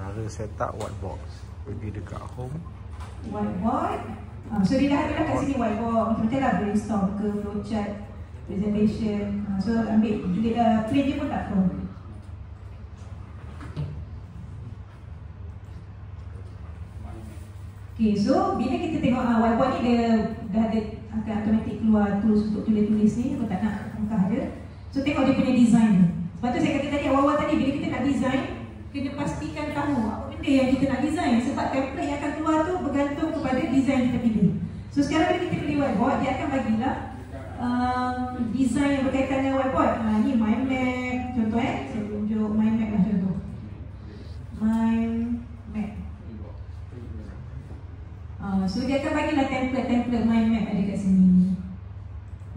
Cara set up whiteboard. Pergi dekat home. Whiteboard. So dia dah ada kat sini whiteboard. Macam-macam lah brainstorm ke, flowchart, presentation. So ambil play je pun tak perlu. Okay, so bila kita tengok whiteboard ni dia dah ada akan automatic keluar tools untuk tulis-tulis ni. Aku tak nak muka dia. So tengok dia punya design ni. Sebab tu saya kata tadi awal-awal tadi bila kita nak design, kena pastikan tahu apa benda yang kita nak design. Sebab template yang akan keluar tu bergantung kepada design yang kita pilih. So sekarang bila kita pilih whiteboard, dia akan bagilah design yang berkaitan dengan whiteboard. Ni mind map contoh saya tunjuk mind map lah contoh. Mind map. So dia akan bagilah template mind map ada kat sini.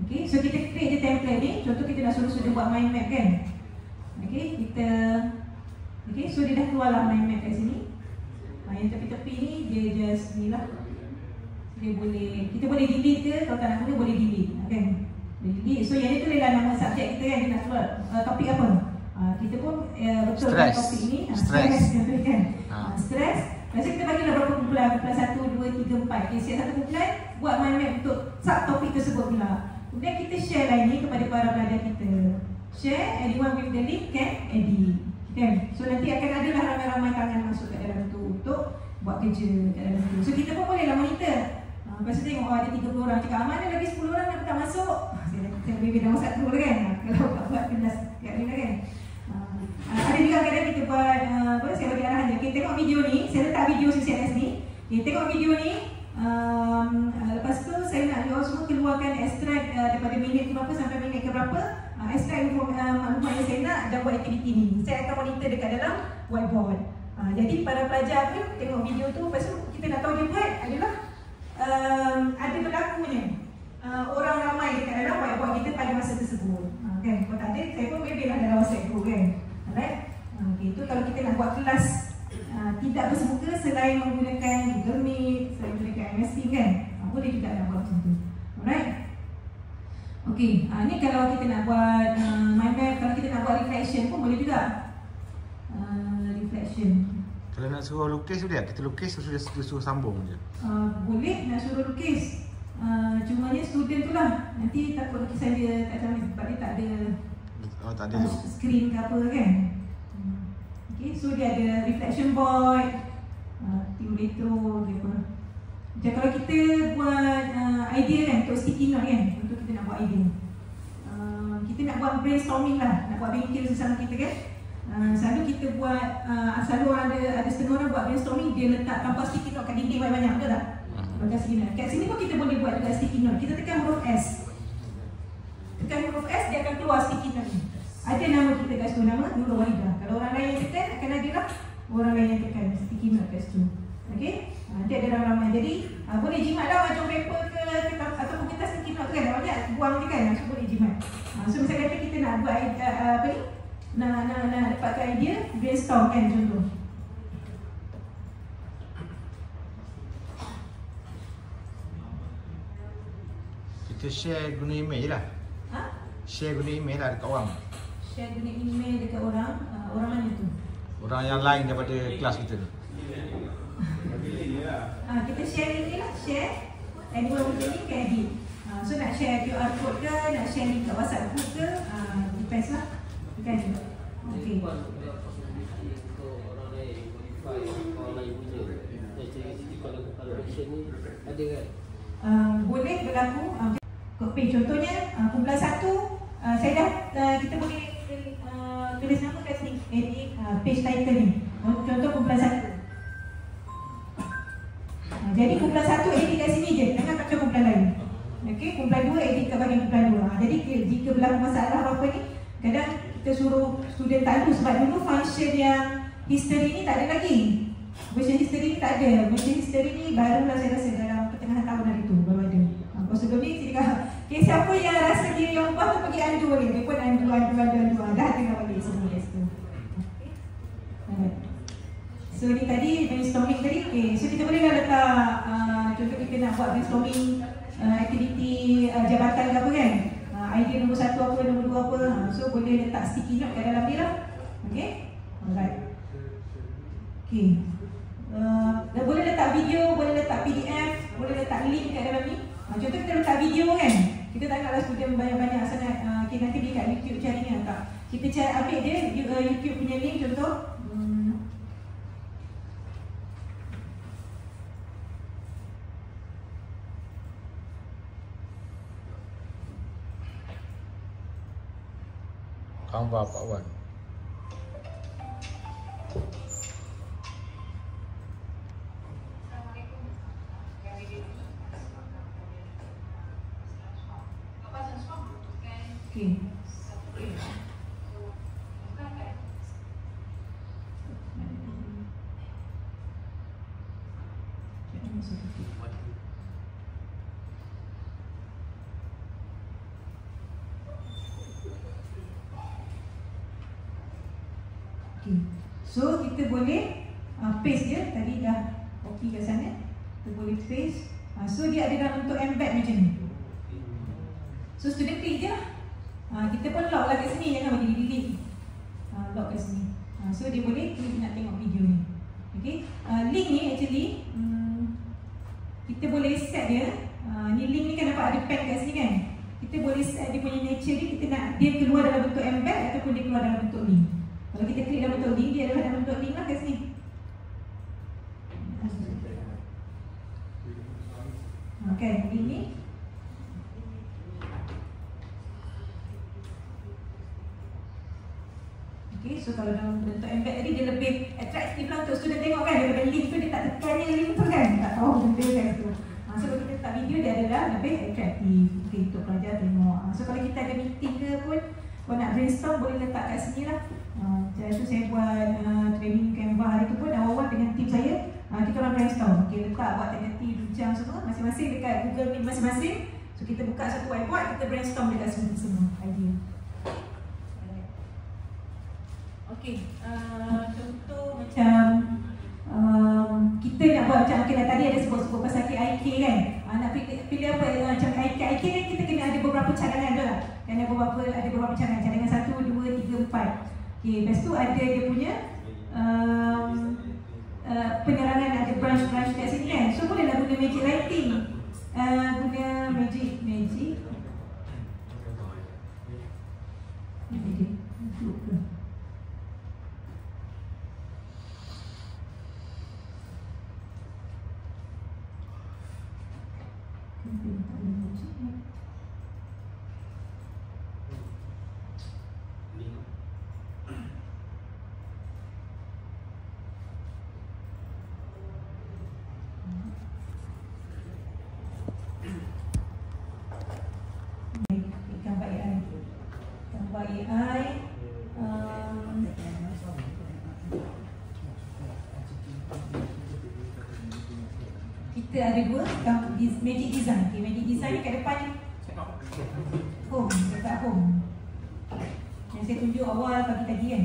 Okay, so kita create je template ni. Contoh kita nak suruh buat mind map kan. Okay, so dia dah keluarlah mind map kat sini. Yang tepi-tepi ni dia just ni lah. Kita boleh delete ke, kalau tak nak guna boleh delete kan. Delete. So yang ni tulislah nama subjek kita kan, dia nak keluar topik apa. Kita pun betul topik ni stress kan. Stress. Lepas kita bagilah berapa kumpulan, kumpulan 1, 2, 3, 4. Okay, setiap satu kumpulan buat mind map untuk subtopik tersebut pula. Kemudian kita share lah ini kepada para pelajar kita. Share, anyone with the link can edit kan? So nanti akan ada lah ramai-ramai tangan masuk kat dalam tu untuk buat kerja kat dalam tu. So kita pun boleh lah monitor. Lepas tu tengok ada 30 orang, cakap mana lagi 10 orang nak tak masuk. Saya boleh dah masuk tu kan. Kalau buat kelas kat ni kan. Ada juga kadang kita buat saya bagi arahan je. Okay, tengok video ni, saya letak video CCNS ni. Okay, tengok video ni. Lepas tu saya nak you semua keluarkan ekstrak daripada minit ke berapa sampai minit ke berapa. Ekstrak maklumat yang saya nak dan buat aktiviti ni. Saya akan monitor dekat dalam whiteboard. Jadi para pelajar tu tengok video tu, lepas tu kita nak tahu dia buat adalah ada berlakunya orang ramai dekat dalam whiteboard kita pada masa tersebut. Kan? Kalau tak ada, saya pun maybe lah dalam WhatsApp group kan. Alright? Okay, itu kalau kita nak buat kelas tidak bersemuka selain menggunakan Google Meet, selain menggunakan MS Teams kan. Boleh juga nak buat macam tu. Alright? Okay, ni kalau kita nak buat mind map, kalau kita nak buat reflection pun boleh juga. Reflection. Kalau nak suruh lukis boleh tak? Kita lukis atau suruh sambung je? Boleh nak suruh lukis. Cuma ni student tu lah. Nanti takut lukisan dia tak cantik sebab dia tak ada screen ke apa kan. Okay, so dia ada reflection board, Timuretro ke apa. Macam kalau kita buat idea kan untuk sticky note kan, untuk kita nak buat idea. Kita nak buat brainstorming lah, nak buat bengkel sesama kita kan. Selalu kita buat, selalu orang ada setengah orang buat brainstorming, dia letak tanpa sticky note kat dinding banyak-banyak, betul tak? Macam sini. Kat sini pun kita boleh buat juga sticky note. Kita tekan huruf S. Tekan huruf S, dia akan keluar sticky note ni. Ada nama kita kat situ, nama Nurul Wahidah. Kalau orang lain yang tekan, akan ada lah orang lain yang tekan sticky note kat situ. Okay? Nanti ada ramai-ramai. Jadi, boleh jimat lah macam paper ke ataupun kertas sticky note kan. Banyak buang je kan, so boleh jimat. So misalnya kata kita nak buat apa ni? Nak dapatkan idea, brainstorm kan contoh. Kita share guna email je lah. Share guna email lah dekat orang. Share guna email dekat orang. Orang mana tu? Orang yang lain daripada kelas kita ni. Kita share ini lah. Share. Anyone with the link can edit. So nak share QR code ke, nak share link kat WhatsApp group ke, depends lah. Kan? Okay. Boleh berlaku. Contohnya kumpulan 1 saya dah kita boleh tulis nama kat sini, edit page title ni. Contoh kumpulan 1. Jadi kumpulan 1 edit kat sini je, jangan kacau kumpulan lain. Okey, kumpulan 2 edit kat bahagian kumpulan 2. Jadi jika berlaku masalah apa ni, kadang kita suruh student tahu sebab dulu function yang history ni tak ada lagi. Version history ni tak ada. Version history ni barulah saya rasa dalam pertengahan tahun hari tu baru ada. Kalau sebelum ni saya cakap, okay, siapa yang rasa dia yang ubah tu pergi undo boleh. Dia pun undo. Dah tengah balik semua kat situ. So ni tadi brainstorming tadi. Okay. So kita boleh letak contoh kita nak buat brainstorming aktiviti jabatan ke apa kan. Idea nombor 1 apa, nombor 2 apa. So boleh letak sticky note kat dalam ni lah. Okay. Alright. Okey. Boleh letak video, boleh letak PDF, boleh letak link kat dalam ni. Contoh kita letak video kan. Kita tak naklah student banyak-banyak sangat. Okay, nanti dia kat YouTube cari ni tak. Kita cari ambil je YouTube punya link contoh. Canva Part 1. Okay. Okay. So kita boleh paste je. Tadi dah copy kat sana. Kita boleh paste. So dia ada dalam bentuk embed macam ni. So student klik je lah. Kita pun lock lah kat sini, jangan bagi delete. Lock kat sini. So dia boleh klik nak tengok video ni. Okay. Link ni actually kita boleh set dia. Ni link ni kan nampak ada pen kat sini kan. Kita boleh set dia punya nature ni. Kita nak dia keluar dalam bentuk embed ataupun dia keluar dalam bentuk link. Kalau kita klik dalam bentuk link, dia adalah dalam bentuk link lah kat sini. Okay, link ni. Okay, so kalau dalam bentuk embed tadi dia lebih atraktif lah untuk student tengok kan. Daripada link tu dia tak tekannya link tu kan. Tak tahu benda kan tu. So kalau kita letak video dia adalah lebih atraktif. Okay, untuk pelajar tengok. So kalau kita ada meeting ke pun, kalau nak brainstorm boleh letak kat sini lah. Macam tu saya buat training Canva hari tu pun awal-awal dengan tim saya. Kita orang brainstorm. Okay, letak buat tentatif, bincang semua. Masing-masing dekat Google Meet masing-masing. So kita buka satu whiteboard, kita brainstorm dekat sini semua idea. Okay, contoh macam kita nak buat macam okay, tadi ada sebut-sebut pasal KIK kan. Nak pilih apa macam KIK kan kita kena ada beberapa cadangan tu lah. Kena ada beberapa cadangan. Cadangan 1, 2, 3, 4. Okay, lepas tu ada dia punya penerangan, ada branch-branch kat sini kan. So bolehlah guna magic lighting. Guna magic. Gambar AI. Kita ada dua magic design. Okay, magic design ni kat depan ni home, dekat home. Yang saya tunjuk awal pagi tadi kan.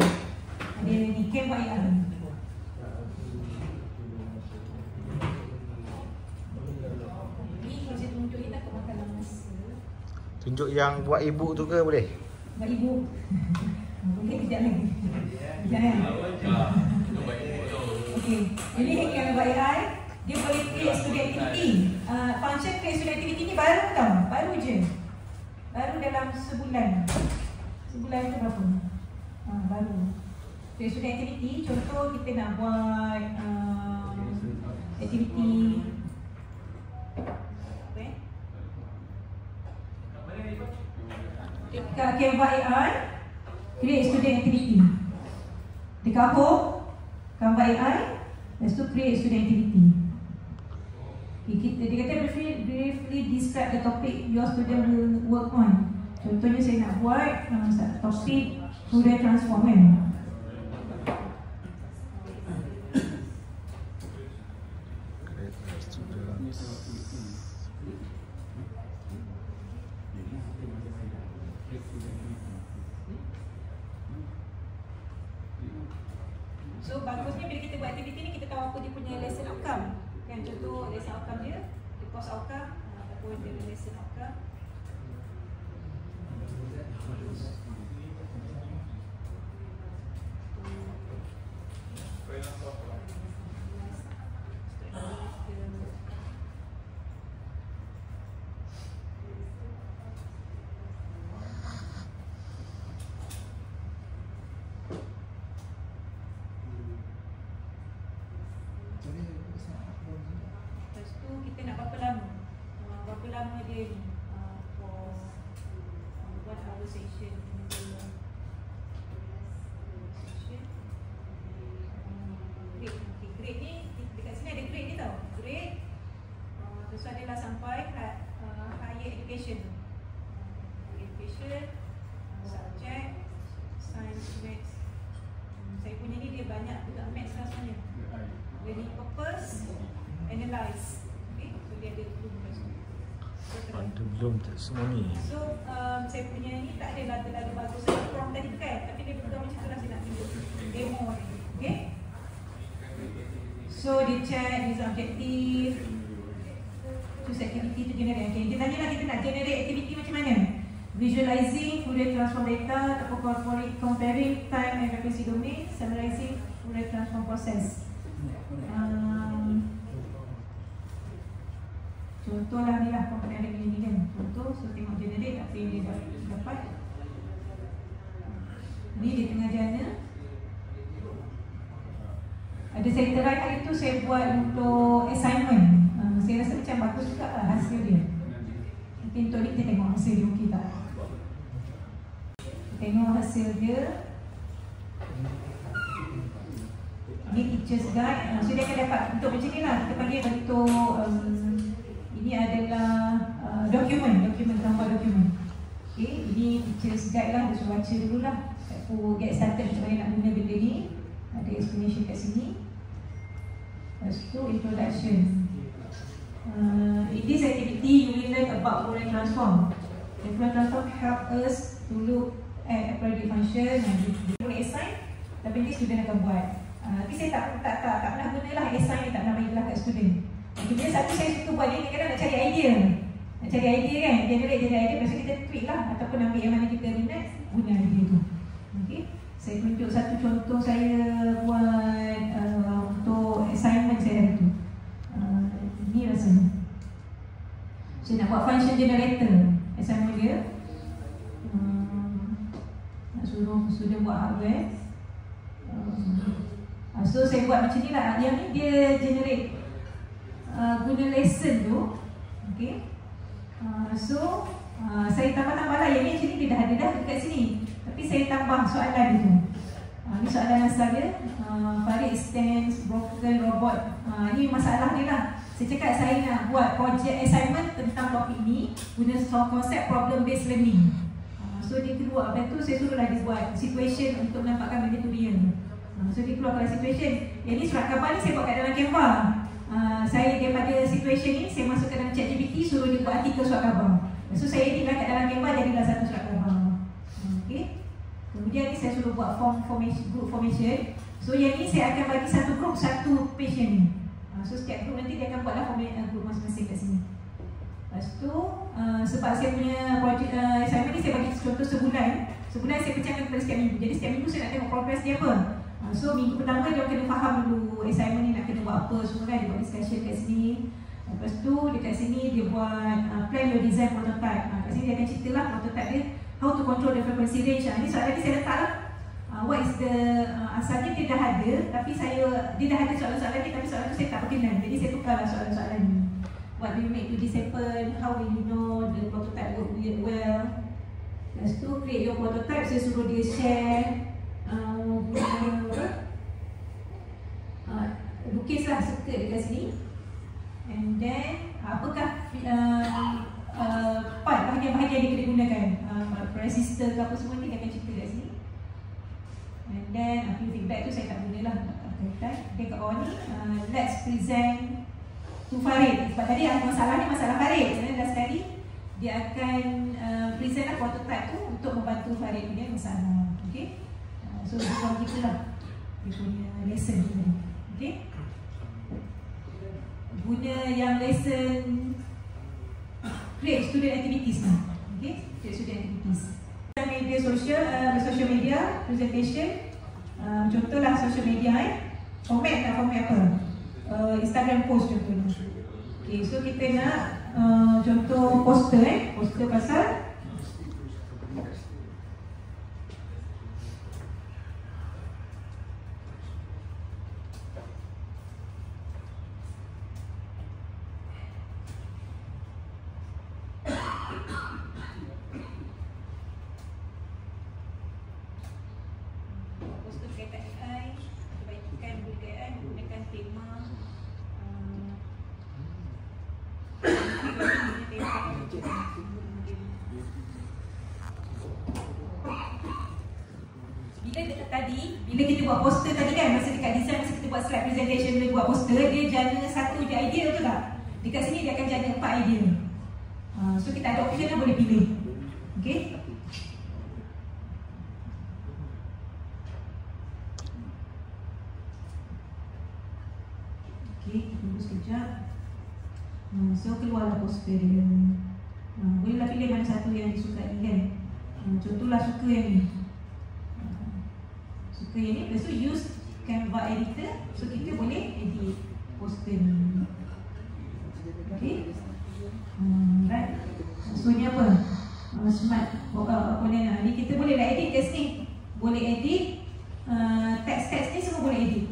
Ada di Canva AI. Ni kalau saya tunjuk ni tak kemakan masa. Tunjuk yang buat ibu tu ke boleh? Buat ibu. Boleh kejap lagi. Jangan. Okey. Ini Canva AI. Dia boleh create student activity. Function create student activity ni baru tau. Baru je. Baru dalam sebulan. Sebulan tu berapa? Baru. Create student activity. Contoh kita nak buat activity. Dekat Canva AI, create student activity. Dekat home, Canva AI, lepas tu create student activity. Dia kata briefly describe the topic your student will work on. Contohnya saya nak buat topik Fourier transform kan. So bagusnya bila kita buat aktiviti ni kita tahu apa dia punya lesson outcome. Kan contoh lesson outcome dia, the course outcome ataupun dia lesson outcome. kita nak berapa lama? Berapa lama dia ni? For 1 hour session. Grade ni, dekat sini ada grade ni tau. Grade terus adalah sampai higher education. Education, subject, science, maths. Saya punya ni dia banyak juga maths lah sebenarnya. Learning purpose, analyze. Okay, so dia ada Ada belum tak semua ni. So saya punya ni tak ada terlalu bagus. Saya prompt tadi kan, tapi dia betul macam tu lah saya nak tunjuk demo ni. Okay. So dia check user objective, choose activity to generate. Okay, dia tanya lah kita nak generate activity macam mana. Visualizing Fourier transform data, comparing time and frequency domain, summarizing Fourier transform process. Contohlah ni lah komponen ada ni kan. Contoh, so tengok generate apa yang dia dapat. Ni dia tengah jana. Ada saya try hari tu saya buat untuk assignment. Saya rasa macam bagus juga lah hasil dia. Mungkin untuk ni kita tengok hasil dia okey tak. Tengok hasil dia. Ini teacher's guide. So dia akan dapat bentuk macam ni lah. Kita panggil bentuk ini adalah dokumen, gambar dokumen. Okay, ini teacher's guide lah. Dia suruh baca dulu lah. Get started macam mana nak guna benda ni. Ada explanation kat sini. Lepas tu introduction. In this activity you will learn about Fourier transform. The Fourier transform help us to look at applied function and boleh assign. Tapi nanti student akan buat. Tapi saya tak pernah gunalah assign ni, tak pernah bagi kat student. Kemudian satu saya suka buat ni kadang nak cari idea. Nak cari idea kan, generate idea, lepas kita tweak lah ataupun ambil yang mana kita minat, guna idea tu. Okay. Saya tunjuk satu contoh saya buat untuk assignment saya hari tu. Ni rasanya. Saya nak buat function generator. Assignment dia. Nak suruh student buat hardware. So saya buat macam ni lah. Yang ni dia generate guna lesson tu. Okay. So saya tambah-tambah lah. Yang ni actually dia dah ada dekat sini. Tapi saya tambah soalan tu. Ni soalan asal dia. Farid stands broken robot. Ni masalah dia lah. Saya cakap saya nak buat project assignment tentang topik ni guna konsep problem based learning. So dia keluar. Lepas tu saya suruhlah dia buat situation untuk menampakkan benda tu real. So dia keluarkan situation. Yang ni surat khabar ni saya buat kat dalam Canva. Saya daripada situation ni saya masukkan dalam ChatGPT, suruh dia buat artikel surat khabar. So saya editlah kat dalam Canva, jadilah satu surat khabar. Okay. Kemudian ni saya suruh buat group formation. So yang ni saya akan bagi satu group satu page yang ni. So setiap group nanti dia akan buatlah group masing-masing kat sini. Lepas tu sebab saya punya project assignment ni saya bagi contoh sebulan. Sebulan saya pecahkan kepada setiap minggu. Jadi setiap minggu saya nak tengok progress dia apa. So minggu pertama dia kena faham dulu assignment ni nak kena buat apa semua kan. Dia buat discussion kat sini. Lepas tu dekat sini dia buat plan your design prototype. Kat sini dia akan ceritalah prototype dia, how to control the frequency range. Ni soalan ni saya letak lah. What is the asalnya dia dah ada, tapi dia dah ada soalan-soalan ni, tapi soalan tu saya tak berkenan. Jadi saya tukarlah soalan-soalan ni. What do you make to this happen? How will you know the prototype work well? Lepas tu create your prototype. Saya suruh dia share lukislah circuit dekat sini. And then apakah part bahagian-bahagian dia kena gunakan, resistor ke apa semua ni dia akan cerita kat sini. And then feedback tu saya tak gunalah. Okay, kat bawah ni let's present to Farid. Sebab tadi masalah ni masalah Farid. Jadi last kali dia akan present lah prototype tu untuk membantu Farid punya masalah. Okay. So macam gitulah dia punya lesson ni. Okay. Guna yang lesson create student activities ni. Okay. Create student activities. Media sosial, social media presentation. Contohlah social media format apa? Instagram post contohnya. Okay, so kita nak contoh poster poster pasal Bila kita buat poster tadi kan, masa dekat design, masa kita buat slide presentation, bila buat poster, dia jana satu je idea, betul tak? Dekat sini dia akan jana 4 idea. So kita ada option yang boleh pilih. Okay? Okay, tunggu sekejap. So keluarlah poster dia. Bolehlah pilih mana satu yang disukai kan. Contohlah suka yang ni. Suka yang ni, lepas tu use Canva editor. So kita boleh edit poster ni. Okay. Right. So ni apa? Smart component ni kita boleh lah edit kat sini. Boleh edit teks-teks ni semua boleh edit.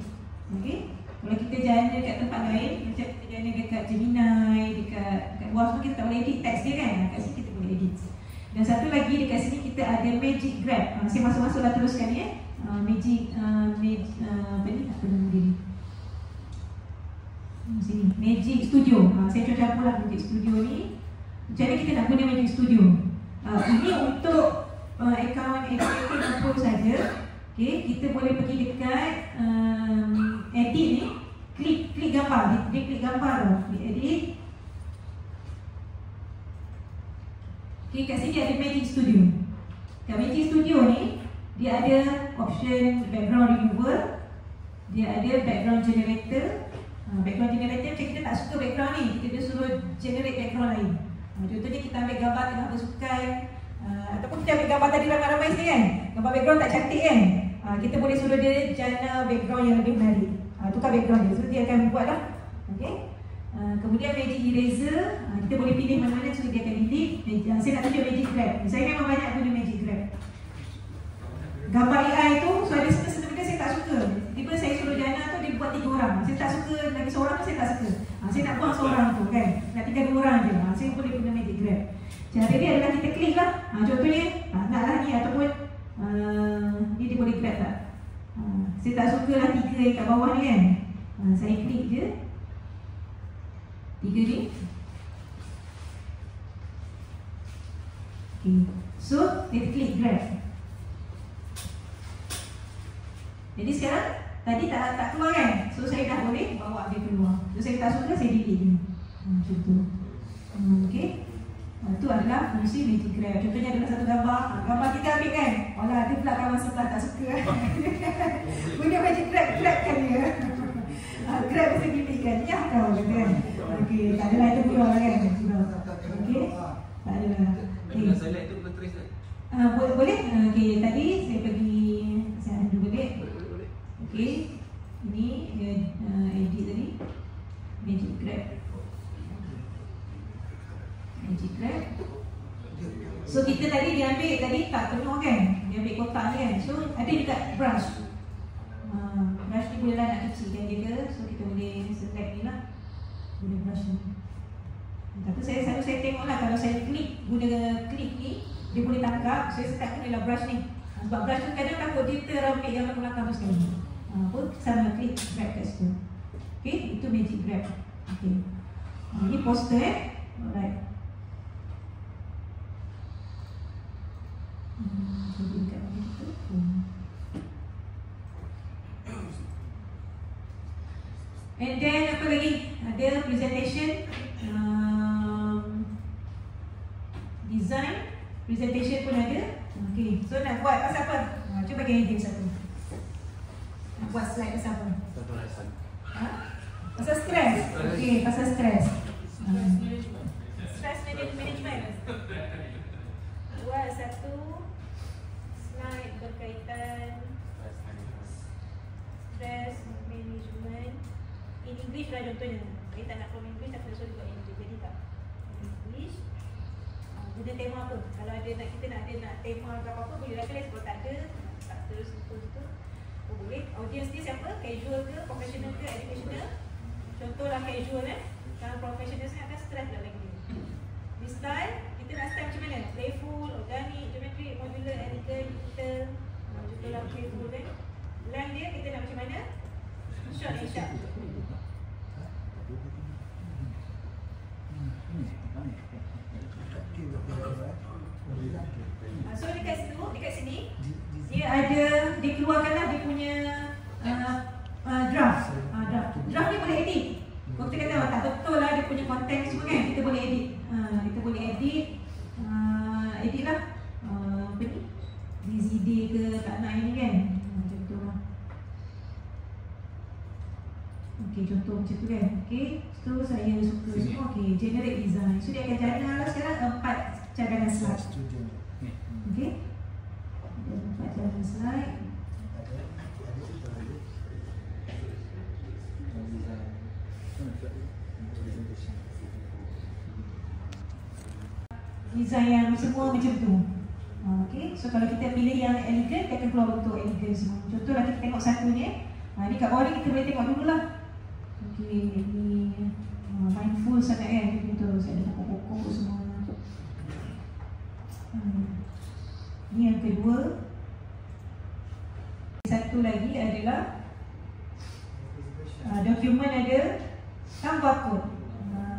Okay. Kalau kita jana dekat tempat lain, macam kita jana dekat Gemini, dekat luar semua, kita tak boleh edit teks dia kan. Kat sini kita boleh edit. Dan satu lagi dekat sini kita ada Magic Grab. Saya masuk-masuklah teruskan ya. Magic apa ni? Apa nama dia ni? Sini, Magic Studio. Saya cuba pula Magic Studio ni. Macam mana kita nak guna Magic Studio? Ini untuk akaun Apple saja. Okay, kita boleh pergi dekat edit ni, klik gambar. Dia klik gambar tu, klik edit. Okay, kat sini ada Magic Studio. Kat Magic Studio ni, dia ada option background remover, dia ada background generator. Background generator macam kita tak suka background ni, kita dia suruh generate background lain. Contohnya kita ambil gambar tengah bersukan, ataupun kita ambil gambar tadi ramai-ramai sini kan, gambar background tak cantik kan, kita boleh suruh dia jana background yang lebih menarik. Tukar background dia, so dia akan buat lah. Okay. Kemudian Magic Eraser, kita boleh pilih mana-mana, so dia akan delete. Saya nak tunjuk Magic Grab. Saya memang banyak guna Magic Grab. Gambar AI tu, so ada setengah benda saya tak suka. Tiba saya suruh jana tu, dia buat 3 orang. Saya tak suka, lagi seorang tu saya tak suka. Saya nak buang seorang tu kan, nak tinggal 2 orang je. Saya boleh guna Magic Grab. Cara dia adalah kita klik lah. Contohnya, naklah ni ataupun ni dia boleh grab tak? Saya tak suka lah 3 yang kat bawah ni kan. Saya klik je 3 ni. Okay. So, kita klik grab. Jadi sekarang, tadi tak keluar kan? So, saya dah boleh bawa dia keluar. So, saya tak suka, saya delete dia. Macam tu. Okay. Itu adalah fungsi Magic Grab. Contohnya adalah satu gambar. Gambar kita ambil kan? Alah, dia pula kawan sebelah tak suka. Guna Magic Grab, grabkan dia. Grab mesti pilihkan. Ya, kau kan? Okey, tak adalah itu keluar kan? Okey, tak adalah. Kalau select tu boleh trace tak? Boleh. Okey, tadi saya pergi, saya ada balik. Okey, ini edit tadi. Magic Grab. Magic Grab. So kita tadi dia ambil tadi tak penuh kan? Dia ambil kotak ni kan? So ada dekat brush. Brush ni bolehlah nak kecilkan dia ke? So kita boleh select ni lah. Guna brush ni. Tapi saya tengok lah, kalau saya klik, guna klik ni, dia boleh tangkap. Saya start gunalah brush ni. Sebab brush tu kadang takut dia terambil yang belakang tu sekali. Pun sama klik grab kat situ. Okay, itu Magic Grab. Okay. Ini poster Alright. And then apa lagi? Ada presentation, design, presentation pun ada. Okay, so nak buat pasal apa? Cuba bagi idea satu. Nak buat slide pasal apa? Pasal stress. Okay, pasal stress. Stress management. Buat satu slide berkaitan stress management in English lah contohnya. Saya tak nak from English, tapi saya buat English. Jadi tak English. Guna tema apa? Kalau ada kita nak tema ke apa-apa, boleh lah tulis. Kalau tak ada, tak terus itu. Oh, boleh. Audience ni siapa? Casual ke, professional ke, educational? Contohlah casual Kalau professional saya akan stress lah lagi. Di style, kita nak style macam mana? Playful, organic, geometric, modular, elegant, digital. Contohlah playful kan. Length dia kita nak macam mana? Short and sharp. So dekat situ, dekat sini dia keluarkanlah dia punya draft. Draft ni boleh edit. Kalau kita kata tak betul lah dia punya konten semua kan, kita boleh edit. Kita boleh edit lah apa ni, DZD ke tak nak ini kan, macam tu lah. Okay, contoh macam tu kan. Okay, so saya suka semua. Okay, generate design. So dia akan jalan lah sekarang 4 cadangan slide. Okay, 4 cadangan slide. Design yang semua macam tu. Okay, so kalau kita pilih yang elegant, dia akan keluar bentuk elegant semua. Contohlah kita tengok satu ni. Ni kat bawah ni kita boleh tengok dulu lah. Okay, ni mindful sangat kan. Betul, saya ada pokok-pokok semua. Ni yang kedua. Satu lagi adalah dokumen ada tambah kod.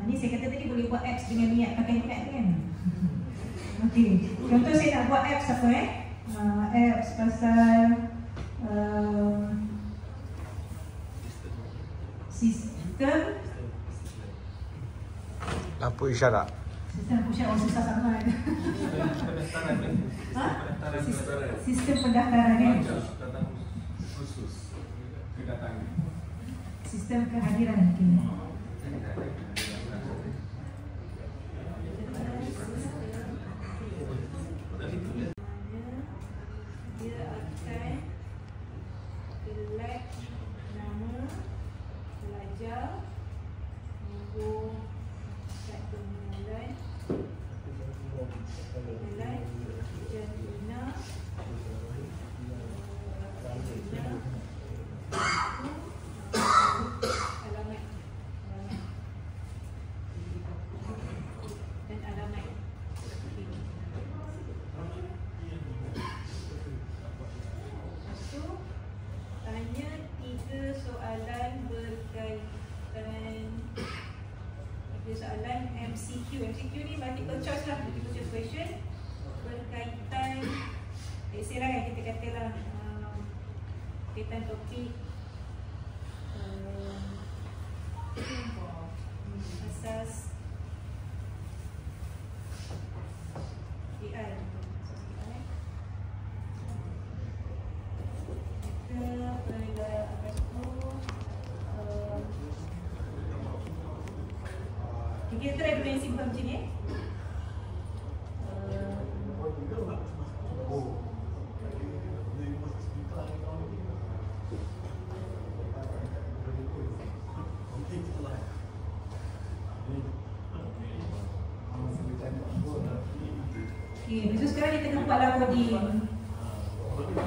Ni saya kata tadi boleh buat apps dengan niat pakai niat kan. Okey, contoh saya nak buat apps apa apps pasal sistem Lampu isyarat. Sistem lampu isyarat susah sangat. Sistem pendaftaran kan. Sistem kehadiran mungkin. Dia akan select nama pelajar, nombor kad pengenalan, jantina, alamat dan alamat. Tanya 3 soalan berkaitan. Ada soalan MCQ. MCQ ni multiple choice lah, multiple choice question berkaitan. Let's say lah kan, kita katalah berkaitan topik asas AI. Kita try dulu yang simple macam ni. Okay, so sekarang kita tengah buatlah coding.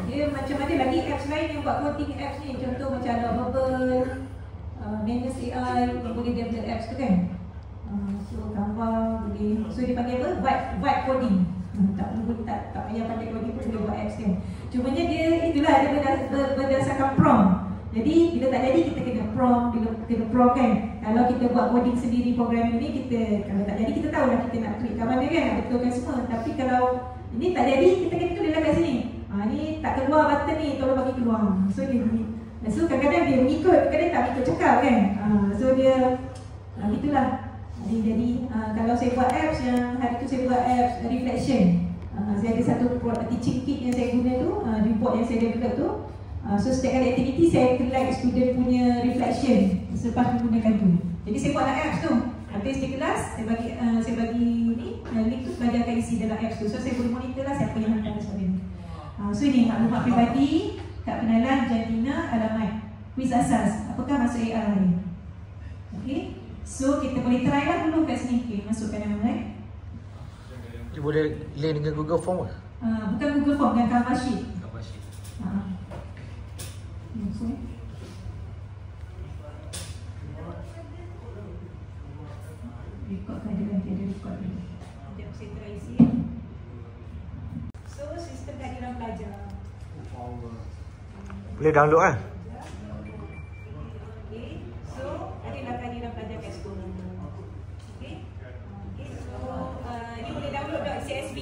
Dia macam mana lagi apps lain yang buat coding apps ni. Contoh macam ada Bubble, Manus AI yang boleh develop apps tu kan. So gambar boleh. So dia panggil apa? Vibe coding. Tak payah pandai coding pun boleh buat apps kan. Cumanya dia itulah dia berdasarkan prompt. Jadi bila tak jadi kita kena prompt, bila kena prompt kan. Kalau kita buat coding sendiri programming ni, kita kalau tak jadi kita tahulah kita nak tweak kat mana kan, nak betulkan semua. Tapi kalau ini tak jadi, kita kena tulislah kat sini. Ni tak keluar button ni, tolong bagi keluar. So dia so kadang-kadang dia mengikut, kadang tak ikut cakap kan. So dia itulah. Jadi kalau saya buat apps yang hari tu saya buat apps reflection. Saya ada satu teaching kit yang saya guna tu, report yang saya develop tu. So setiap kali aktiviti saya collect student punya reflection selepas menggunakan tu. Jadi saya buatlah apps tu. Habis di kelas saya bagi ni link tu belajar akan isi dalam apps tu. So saya boleh monitor lah siapa yang hantar dan sebagainya. So ini maklumat peribadi, kad pengenalan, jantina, alamat, kuis asas. Apakah masuk AI? Okay. So kita boleh try lah dulu kat sini. Okay, masukkan nama Dia boleh link dengan Google Form ke? bukan Google Form, dengan Canva Sheet. Record kan dia nanti ada record ni. Sekejap saya try isi. So sistem kehadiran pelajar. Boleh download kan? Okay, so adalah kehadiran pelajar kat sekolah. Okay, so ini boleh download .csv.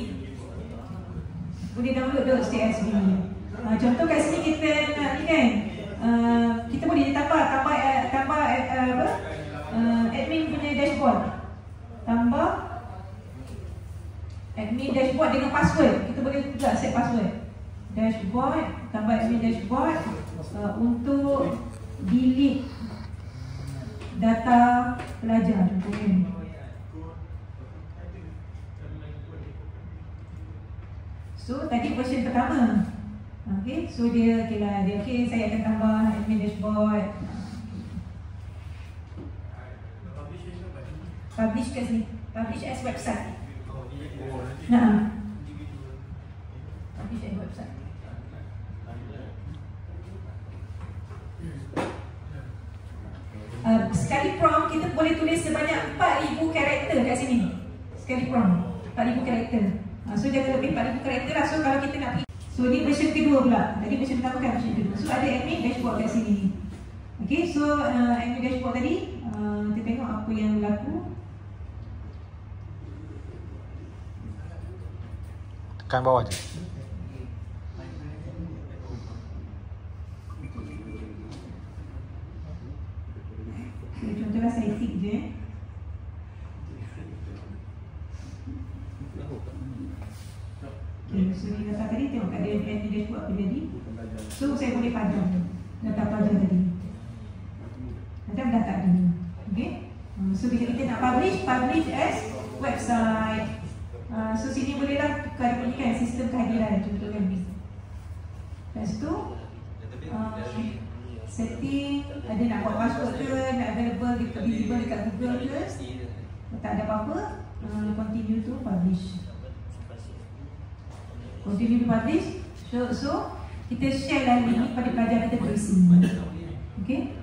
boleh download .csv ni. Contoh kat sini kita nak ni kan, kita boleh tambah admin punya dashboard. Tambah admin dashboard dengan password. Kita boleh juga set password. Dashboard, tambah admin dashboard untuk delete data pelajar contohnya. So tadi version pertama. Okay, so dia okay, saya akan tambah admin dashboard. Publish kat sini. Publish as website. Nah. Publish as website. Sekali prompt kita boleh tulis sebanyak 4,000 karakter kat sini. Sekali prompt 4,000 karakter. So jangan lebih 4,000 karakter lah. So kalau kita nak pergi, so ni version kedua pula. Tadi version pertama kan version kedua. So ada admin dashboard kat sini. Okay, so admin dashboard tadi kita tengok apa yang berlaku. Tekan bawah je. Okay, contohlah saya tick je. Okay, so ni data tadi tengok ada admin dashboard apa jadi. So saya boleh padam data pelajar tadi. Macam dah tak ada. Okay. So bila kita nak publish as website. So sini bolehlah tukar ni kan sistem kehadiran contohnya. Lepas tu setting ada nak buat password ke, nak available dekat visible dekat Google ke. Tak ada apa-apa, continue to publish. Continue to publish. So kita share lah link ni pada pelajar kita berisi. Okay.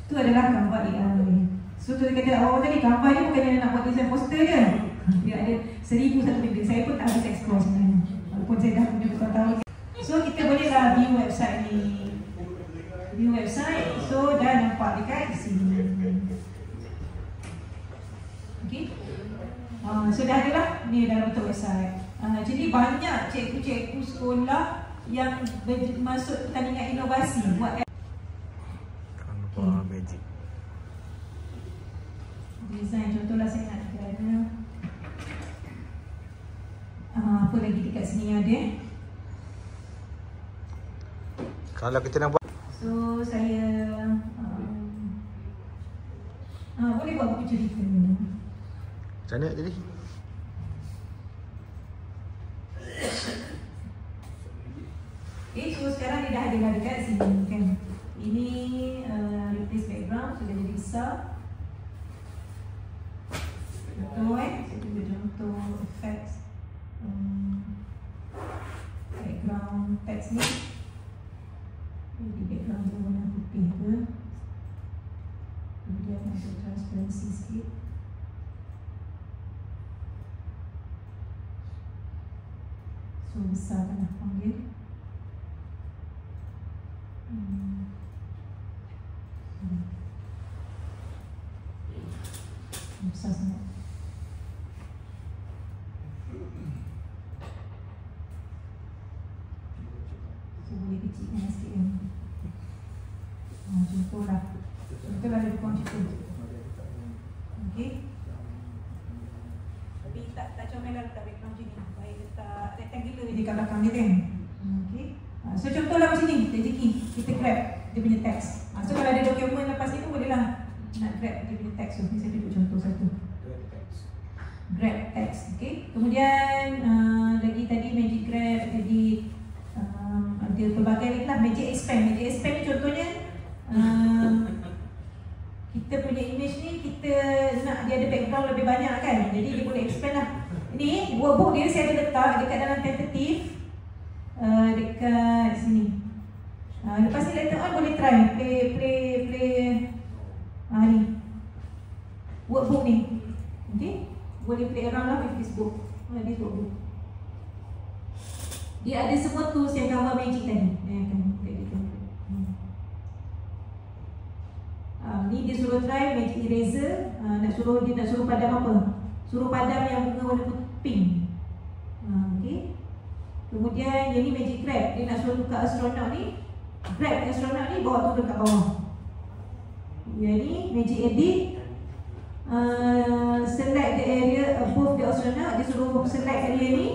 Itu adalah gambar AI. So tu kata orang tadi gambar ni bukannya nak buat design poster je. Dia ada 1,001 benda. Saya pun tak habis explore sebenarnya. Walaupun saya dah punya bertahun-tahun. So kita bolehlah view website ni. View website. So dah nampak dekat sini. Okay. So dah ada lah. Ni dalam bentuk website. Jadi banyak cikgu-cikgu sekolah yang masuk pertandingan inovasi buat magic. Design contohlah saya nak ada apa lagi dekat sini ada. Kalau kita nak buat, so saya boleh buat buku cerita ni. Macam mana jadi? Okay, so sekarang dia dah ada dekat sini kan. Ini replace background sudah jadi besar. Contoh saya tunjuk contoh effects background text ni. Jadi background dia warna putih ke. Kemudian masuk transparency sikit. So besarkan lah panggil. Besar sangat. So boleh kecilkan sikit kan. Contohlah ada komputer. Okay. Tapi tak comel lah letak background macam ni. Baik letak rectangular je kat belakang dia kan. Okay. So contohlah macam ni, kita grab dia punya teks. So kalau ada dokumen lepas ni pun bolehlah nak grab dia punya teks. So saya tunjuk contoh satu. Grab teks, okay. Kemudian lagi tadi magic grab, jadi ada pelbagai lagi lah. Magic expand. Magic expand ni contohnya kita punya image ni kita nak dia ada background lebih banyak kan. Jadi dia boleh expand lah. Ni workbook dia saya ada letak dekat dalam tentative dekat sini. Lepas ni later on boleh try play ni workbook ni. Okay, boleh play around lah with this book. This workbook. Dia ada semua tools yang gambar magic tadi. Ni dia suruh try magic eraser. Dia nak suruh padam apa? Suruh padam yang bunga warna pink. Okay. Kemudian yang ni magic grab, dia nak suruh tukar astronaut ni, grab astronaut ni bawa turun kat bawah. Yang ni magic edit, select the area above the astronaut, dia suruh select area ni,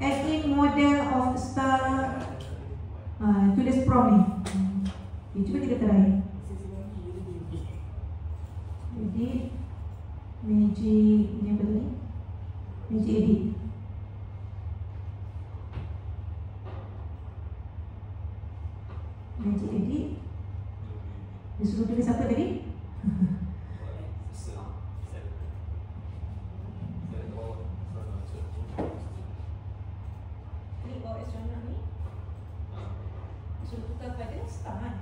add in model of star. Tulis prompt ni. Okay, cuba kita try. Jadi magic ni apa tadi? Magic edit. Magic edit. Dia suruh tulis apa tadi? Klik bawah astronaut ni. Suruh tukar pada star kan?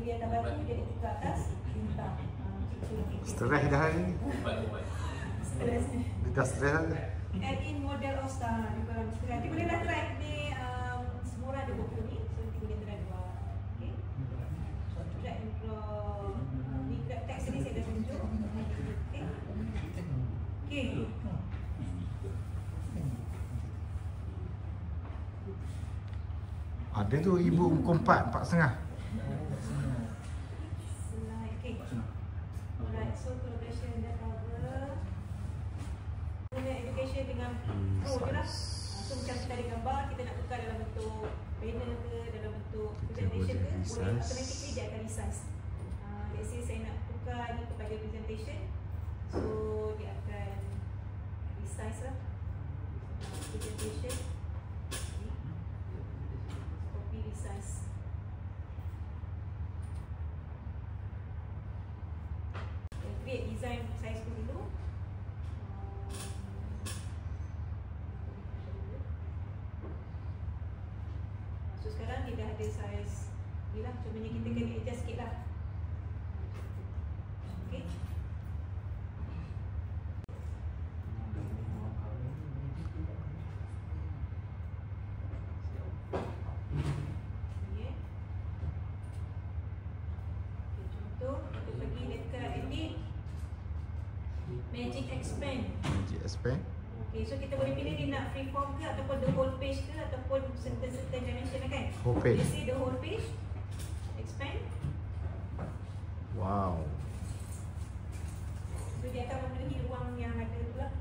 Dia akan batu, dia tukar atas bintang. Stres dah hari ni. Stres ni. Dia dah stres dah. Add in model of star. Nanti boleh dah try ni, semua orang ada buku ni. So nanti boleh try buat. Okay. Drag and drop. Ni teks ni saya dah tunjuk. Okay. Okay. Ada tu ibu muka 4.5. So collaboration dah cover. Guna education dengan pro je lah. So macam kita ada gambar, kita nak tukar dalam bentuk banner ke, dalam bentuk presentation ke, boleh automatically dia akan resize. Let's say saya nak tukar ni kepada presentation, so dia akan resize lah. Presentation copy resize. Create design size dulu. So sekarang dia dah ada size ni lah, cumanya kita kena adjust sikit lah. Okay. Contoh, kita pergi dekat edit Magic Expand. Magic Expand. Okay, so kita boleh pilih dia nak freeform ke ataupun the whole page ke ataupun certain dimension kan? Whole page. Let's say the whole page. Expand. Wow. So dia akan memenuhi ruang yang ada tu lah.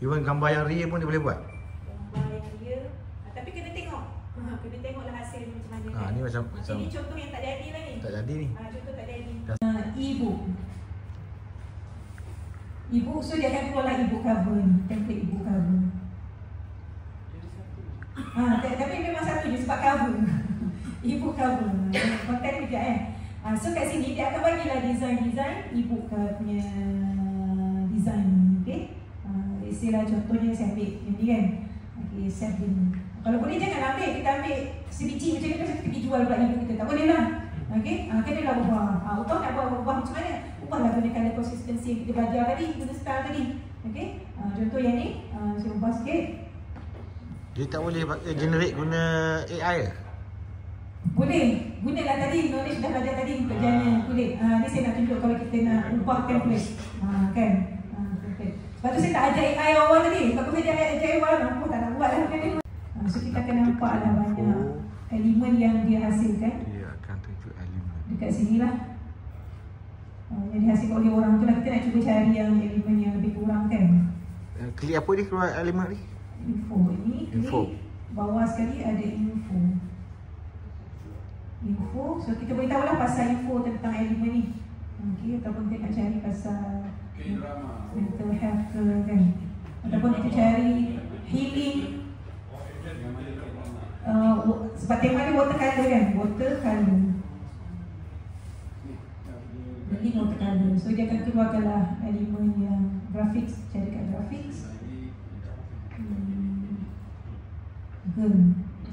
Even gambar yang real pun dia boleh buat. Gambar yang real. Tapi kena tengok. Kena tengoklah hasil macam mana kan? Ni macam Ini contoh yang tak jadi lah ni. tak jadi ni. Contoh tak jadi. E-book. E-book, so dia akan keluarlah e-book cover ni, template e-book cover. Tapi memang satu je sebab cover. E-book cover, konten dia so kat sini dia akan bagilah design e-book punya design ni, okay. Let's say lah contohnya saya ambil yang ni kan. Okay, saya ambil ni. Kalau boleh jangan ambil, kita ambil sebiji macam ni, lepas kita pergi jual pula e-book kita, tak boleh lah. Okay, kenalah ubah. Tahu nak buat ubah macam mana? Ubahlah guna colour consistency yang kita belajar tadi, guna style tadi. Okay, contoh yang ni, saya ubah sikit. Dia tak boleh generate guna AI ke? Boleh, gunalah tadi, knowledge dah belajar tadi untuk jana kulit. Ni saya nak tunjuk kalau kita nak ubah template. Kan? Template. Sebab tu saya tak ajar AI awal tadi. Kalau saya ajar awal, aku tak nak buat lah. So kita akan nampak lah banyak elemen yang dia hasilkan. Dia akan tunjuk elemen. Dekat sini lah. Yang dihasilkan oleh orang tu lah. Kita nak cuba cari yang elemen yang lebih kurang kan. Klik apa dia keluar elemen ni? Info. Ini Info. klik bawah sekali ada info. Info. So kita boleh tahu lah pasal info tentang elemen ni. Okay, ataupun kita nak cari pasal mental health ke kan. Ataupun kita cari healing. Sebab tema dia watercolor kan. Watercolor. Ini watercolor. So dia akan keluarkanlah elemen yang graphics. Cari kat graphics. Girl.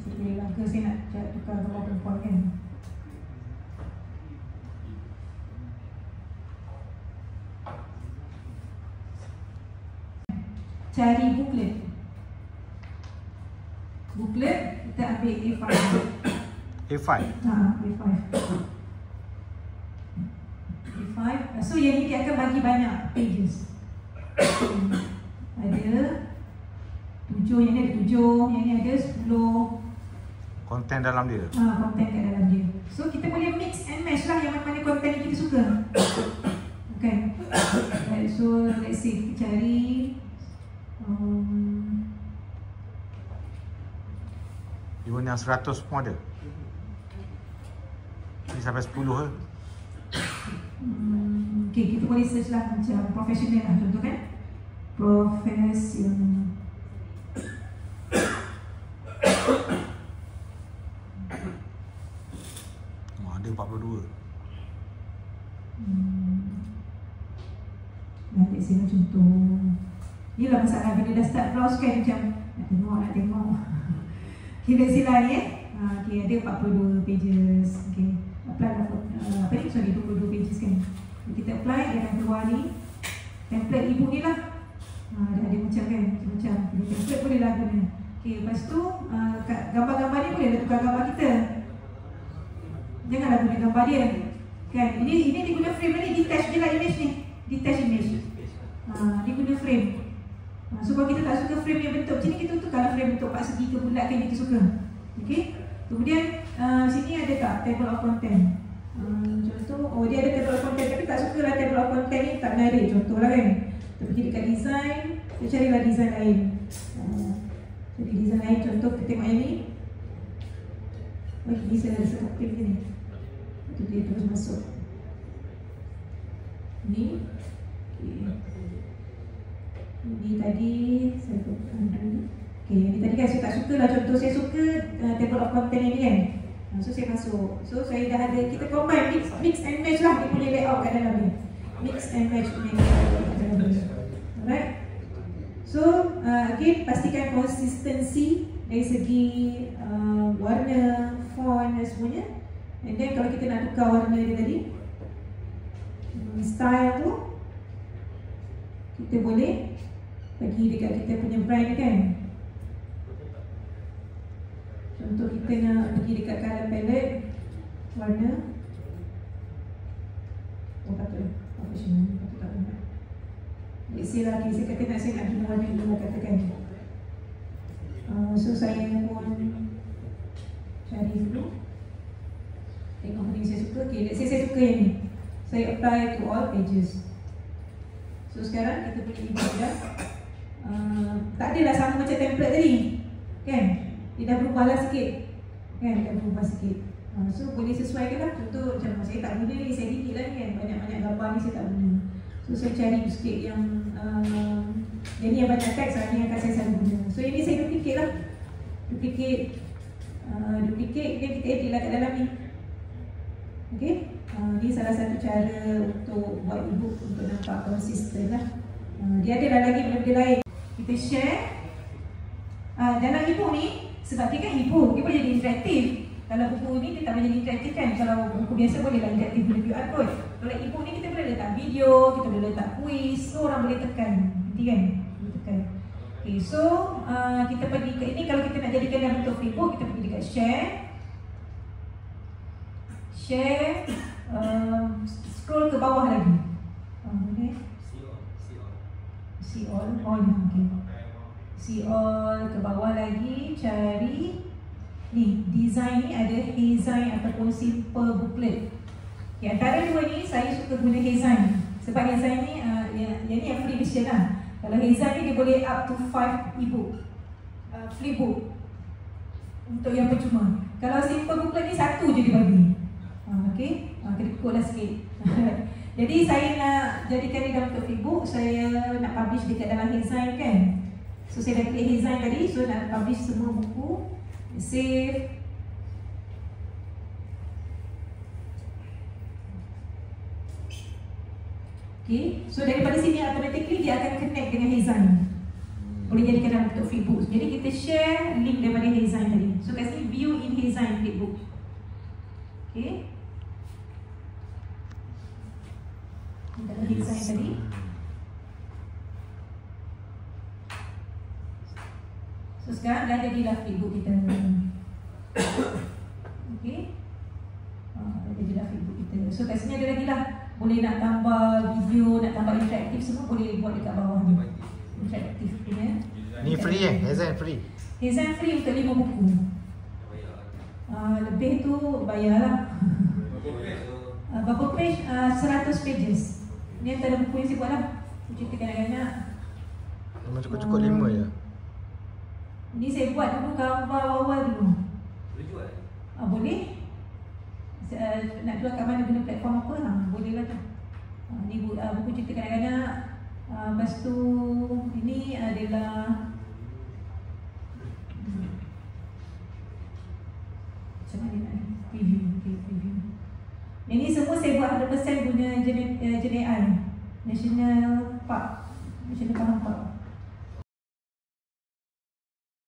Sebenarnya girl saya nak tukar gambar perempuan kan. cari booklet. Booklet kita ambil A5. A5. A5. A5. So yang ni dia akan bagi banyak pages. Ada 7, yang ni ada 7, yang ni ada 10 Konten dalam dia. konten kat dalam dia. So kita boleh mix and match lah yang mana konten yang kita suka. Okay. Right, so let's say kita cari Even yang 100 pun ada. Ini sampai 10 ke? Okay, kita boleh search lah macam profesional lah, contoh kan. Profesional. Ada 42. Nanti sini contoh. Inilah masalah bila dah start browse kan, macam nak tengok. Kita sila ni okay, ada 42 pages. Okay, apply lah apa ni, sorry, 22 pages kan. Kita apply, dia akan keluar ni template ibu ni lah. Dia ada macam kan, macam template boleh lah guna. Okay, lepas tu gambar-gambar ni boleh lah tukar gambar kita. Janganlah guna gambar dia kan. Ini dia guna frame ni, detach je lah image ni. Detach image. Dia guna frame. So kalau kita tak suka frame yang bentuk macam ni, kita tukarlah frame bentuk 4 segi ke bulat kan kita suka. Okay. Kemudian sini ada tak table of content. Contoh, dia ada table of content tapi tak suka lah table of content ni, tak menarik. Contoh lah kan, kita pergi dekat design, kita carilah design lain. Jadi design lain, contoh kita tengok yang ni. Bisa ada seperti ni. Itu dia terus masuk. Ni. Ini tadi saya buatkan dulu. Okay, ini tadi kan saya tak suka lah. Contoh saya suka table of content ni kan. So saya masuk. So saya dah ada, kita combine mix and match lah dia punya layout kat dalam ni. Mix and match punya layout kat dalam ni. Alright. So again, pastikan consistency dari segi warna, font dan semuanya. And then kalau kita nak tukar warna dia tadi, style tu, kita boleh bagi dekat kita punya brand kan. Contoh kita nak pergi dekat color palette, warna. Patut professional, patut tak benar. Let's say lah, saya kata saya nak guna warna dulu lah katakan. So saya pun cari dulu. Tengok mana yang saya suka. Okay, let's say saya suka yang ni. Saya apply to all pages. So sekarang kita boleh buat dah. Tak adalah sama macam template tadi kan? Dia dah berubahlah sikit kan? Dah berubah sikit. So boleh sesuaikan lah. Contoh macam saya tak guna ni, saya edit lah ni kan. Banyak-banyak gambar ni saya tak guna. So saya cari sikit yang ni yang banyak teks lah, ni yang akan saya selalu guna. So ini saya duplicate lah. Duplicate dia kita edit lah kat dalam ni. Okay, ni salah satu cara untuk buat ebook untuk nampak konsisten lah. Dia ada lagi benda-benda lain. Kita share dalam ebook ni, sebab dia kan ebook, dia boleh jadi interaktif. Kalau buku ni dia tak boleh jadi interaktif kan. Kalau buku biasa boleh lah interaktif, boleh QR code. Kalau ebook ni kita boleh letak video, kita boleh letak quiz, so orang boleh tekan. Nanti kan? Boleh tekan. Okay, so kita pergi ke ini. Kalau kita nak jadikan dalam bentuk ebook, kita pergi dekat share. Share, scroll ke bawah lagi. Okay. See all, okay. See all ke bawah lagi, cari ni, design ni ada Hesign ataupun simple booklet. Okay, antara dua ni saya suka guna Hesign. Sebab Hesign ni, yang ni yang free version lah. Kalau Hesign ni dia boleh up to 5 ebook, flipbook untuk yang percuma. Kalau simple booklet ni satu je dia bagi. Okay, kena ikutlah sikit. Jadi saya nak jadikan dia dalam bentuk flipbook. Saya nak publish dekat dalam Hesign kan. So saya dah klik Hesign tadi. So nak publish semua buku. Save. Okay, so daripada sini automatically dia akan connect dengan Hesign. Boleh jadikan dalam bentuk flipbook. Jadi kita share link daripada Hesign tadi. So kat sini view in Hesign flipbook. Okay, dalam Hesign tadi. So sekarang dah jadilah flipbook kita. Okey. Dah jadilah flipbook kita. So kat sini ada lagi lah. Boleh nak tambah video, nak tambah interaktif, semua boleh buat dekat bawah ni. Interaktif punya. Ni free Design free. Design free untuk 5 buku. Lebih tu bayarlah. Berapa page? 100 pages. Ni antara buku yang saya buat lah. Cerita kanak-kanak. Memang cukup-cukup 5 je. Ni saya buat dulu gambar awal dulu. Boleh jual? Boleh. Nak jual kat mana, guna platform apa? Boleh lah tu. Ni buku cerita kanak-kanak. Lepas tu ini adalah macam mana nak preview. Ini semua saya buat 100% guna Gen AI, National Park, National Park.